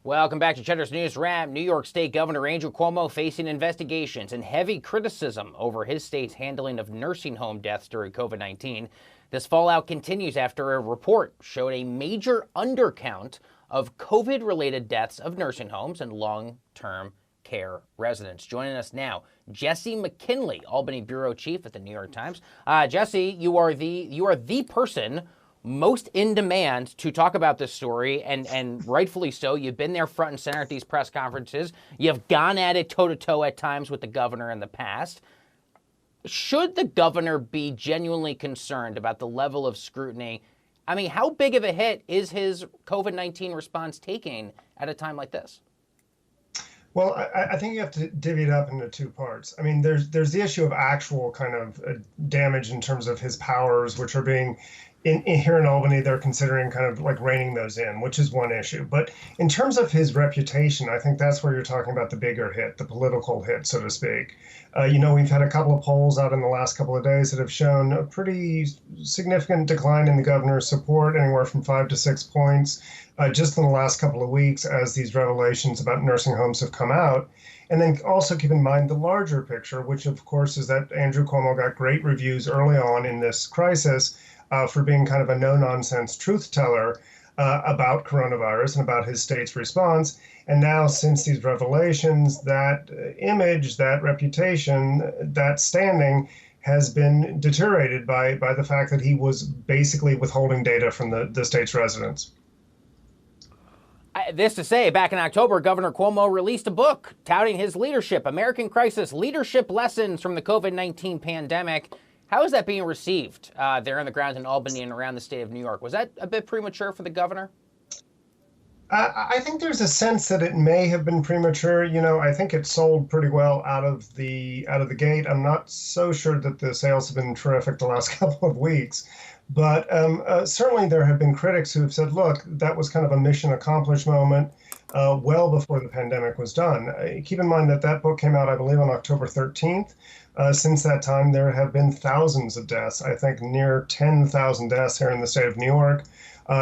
Welcome back to Cheddar's News Wrap. New York State Governor Andrew Cuomo facing investigations and heavy criticism over his state's handling of nursing home deaths during COVID-19. This fallout continues after a report showed a major undercount of COVID-related deaths of nursing homes and long-term care residents. Joining us now, Jesse McKinley, Albany bureau chief at the New York Times. Jesse, you are the person most in demand to talk about this story, and rightfully so. You've been there front and center at these press conferences. You've gone at it toe-to-toe at times with the governor in the past. Should the governor be genuinely concerned about the level of scrutiny? I mean, how big of a hit is his COVID-19 response taking at a time like this? Well, I think you have to divvy it up into two parts. I mean, there's the issue of actual kind of damage in terms of his powers, which are being here in Albany, they're considering kind of like reining those in, which is one issue. But in terms of his reputation, I think that's where you're talking about the bigger hit, the political hit, so to speak. We've had a couple of polls out in the last couple of days that have shown a pretty significant decline in the governor's support, anywhere from 5 to 6 points, just in the last couple of weeks as these revelations about nursing homes have come out. And then also keep in mind the larger picture, which of course is that Andrew Cuomo got great reviews early on in this crisis for being kind of a no-nonsense truth teller about coronavirus and about his state's response. And now, since these revelations, that image, that reputation, that standing has been deteriorated by the fact that he was basically withholding data from the state's residents. This to say, back in October, Governor Cuomo released a book touting his leadership, American Crisis, Leadership Lessons from the COVID-19 Pandemic. How is that being received there on the ground in Albany and around the state of New York? Was that a bit premature for the governor? I think there's a sense that it may have been premature. I think it sold pretty well out of the gate. I'm not so sure that the sales have been terrific the last couple of weeks. But certainly there have been critics who have said, look, that was kind of a mission accomplished moment well before the pandemic was done. Keep in mind that that book came out, I believe, on October 13th. Since that time, there have been thousands of deaths, I think near 10,000 deaths here in the state of New York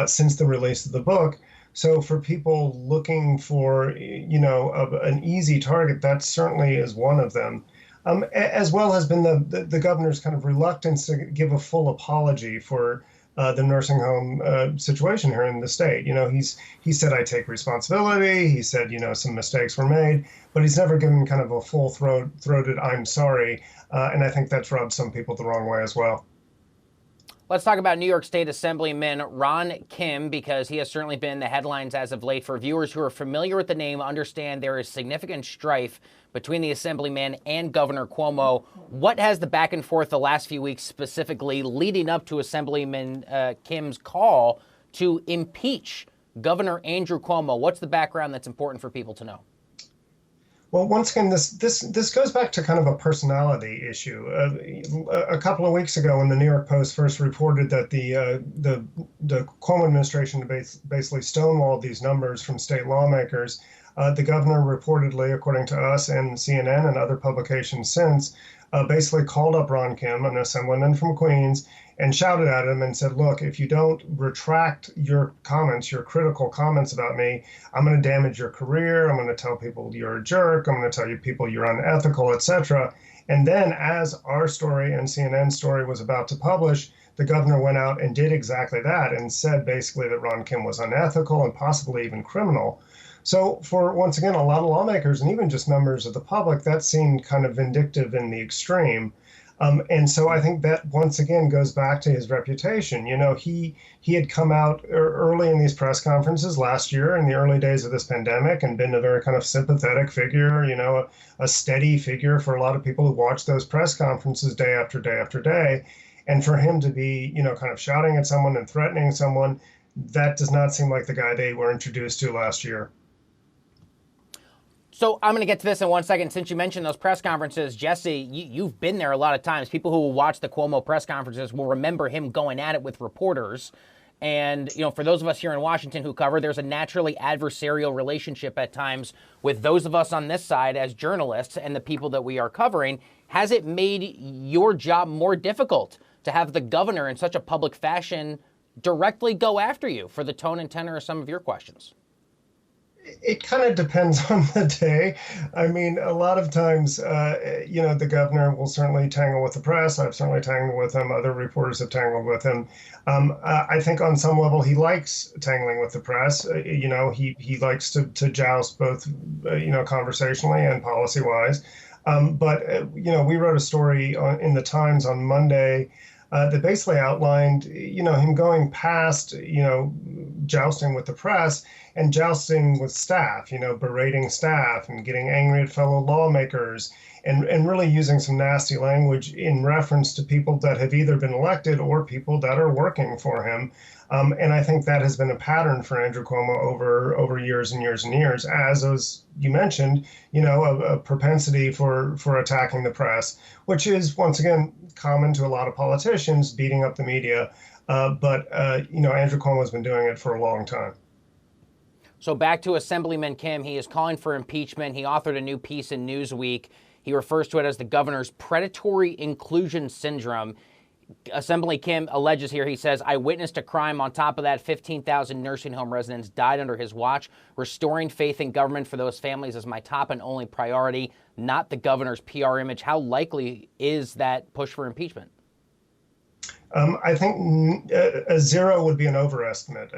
since the release of the book. So for people looking for, an easy target, that certainly is one of them. As well has been the governor's kind of reluctance to give a full apology for the nursing home situation here in the state. He said, I take responsibility. He said, some mistakes were made, but he's never given kind of a full-throated I'm sorry. And I think that's rubbed some people the wrong way as well. Let's talk about New York State Assemblyman Ron Kim, because he has certainly been in the headlines as of late. For viewers who are familiar with the name, understand there is significant strife between the Assemblyman and Governor Cuomo. What has the back and forth the last few weeks specifically leading up to Assemblyman Kim's call to impeach Governor Andrew Cuomo? What's the background that's important for people to know? Well, once again, this goes back to kind of a personality issue. A couple of weeks ago, when the New York Post first reported that the Cuomo administration basically stonewalled these numbers from state lawmakers, the governor reportedly, according to us and CNN and other publications since, basically called up Ron Kim, an assemblyman from Queens, and shouted at him and said, look, if you don't retract your comments, your critical comments about me, I'm going to damage your career. I'm going to tell people you're a jerk. I'm going to tell you people you're unethical, etc. And then as our story and CNN's story was about to publish, the governor went out and did exactly that and said basically that Ron Kim was unethical and possibly even criminal. So for, once again, a lot of lawmakers and even just members of the public, that seemed kind of vindictive in the extreme. And so I think that once again goes back to his reputation. He had come out early in these press conferences last year in the early days of this pandemic and been a very kind of sympathetic figure, a steady figure for a lot of people who watch those press conferences day after day after day. And for him to be, kind of shouting at someone and threatening someone, that does not seem like the guy they were introduced to last year. So I'm going to get to this in one second. Since you mentioned those press conferences, Jesse, you've been there a lot of times. People who will watch the Cuomo press conferences will remember him going at it with reporters. And, for those of us here in Washington who cover, there's a naturally adversarial relationship at times with those of us on this side as journalists and the people that we are covering. Has it made your job more difficult to have the governor in such a public fashion directly go after you for the tone and tenor of some of your questions? It kind of depends on the day. I mean, a lot of times, the governor will certainly tangle with the press. I've certainly tangled with him. Other reporters have tangled with him. I think on some level he likes tangling with the press. He likes to joust both, conversationally and policy wise. But we wrote a story in the Times on Monday that basically outlined, him going past, jousting with the press and jousting with staff, berating staff and getting angry at fellow lawmakers and really using some nasty language in reference to people that have either been elected or people that are working for him. And I think that has been a pattern for Andrew Cuomo over years and years and years, as you mentioned, a propensity for attacking the press, which is once again common to a lot of politicians, beating up the media. But Andrew Cuomo has been doing it for a long time. So back to Assemblyman Kim, he is calling for impeachment. He authored a new piece in Newsweek. He refers to it as the governor's predatory inclusion syndrome. Assembly Kim alleges here, he says, I witnessed a crime. On top of that, 15,000 nursing home residents died under his watch. Restoring faith in government for those families is my top and only priority, not the governor's PR image. How likely is that push for impeachment? I think a zero would be an overestimate.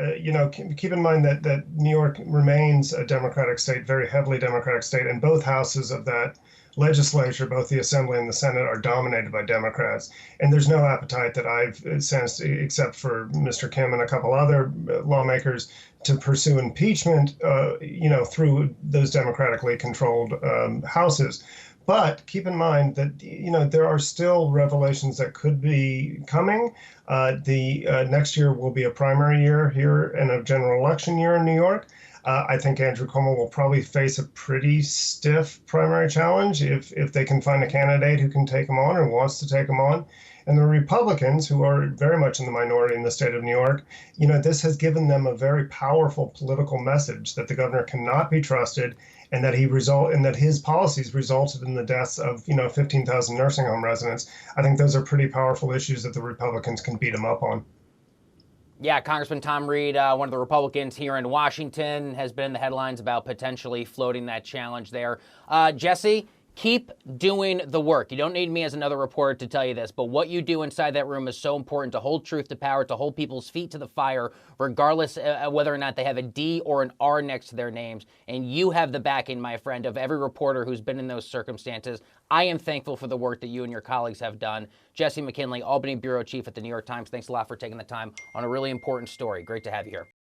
Keep in mind that New York remains a Democratic state, very heavily Democratic state, and both houses of that legislature, both the Assembly and the Senate, are dominated by Democrats. And there's no appetite that I've sensed, except for Mr. Kim and a couple other lawmakers, to pursue impeachment, through those democratically controlled houses. But keep in mind that there are still revelations that could be coming. The next year will be a primary year here and a general election year in New York. I think Andrew Cuomo will probably face a pretty stiff primary challenge if they can find a candidate who can take him on or wants to take him on. And the Republicans, who are very much in the minority in the state of New York, this has given them a very powerful political message that the governor cannot be trusted, and that his policies resulted in the deaths of 15,000 nursing home residents. I think those are pretty powerful issues that the Republicans can beat him up on. Yeah, Congressman Tom Reed, one of the Republicans here in Washington, has been in the headlines about potentially floating that challenge there. Jesse, keep doing the work. You don't need me as another reporter to tell you this, but what you do inside that room is so important to hold truth to power, to hold people's feet to the fire, regardless whether or not they have a D or an R next to their names. And you have the backing, my friend, of every reporter who's been in those circumstances. I am thankful for the work that you and your colleagues have done. Jesse McKinley, Albany Bureau Chief at the New York Times, thanks a lot for taking the time on a really important story. Great to have you here.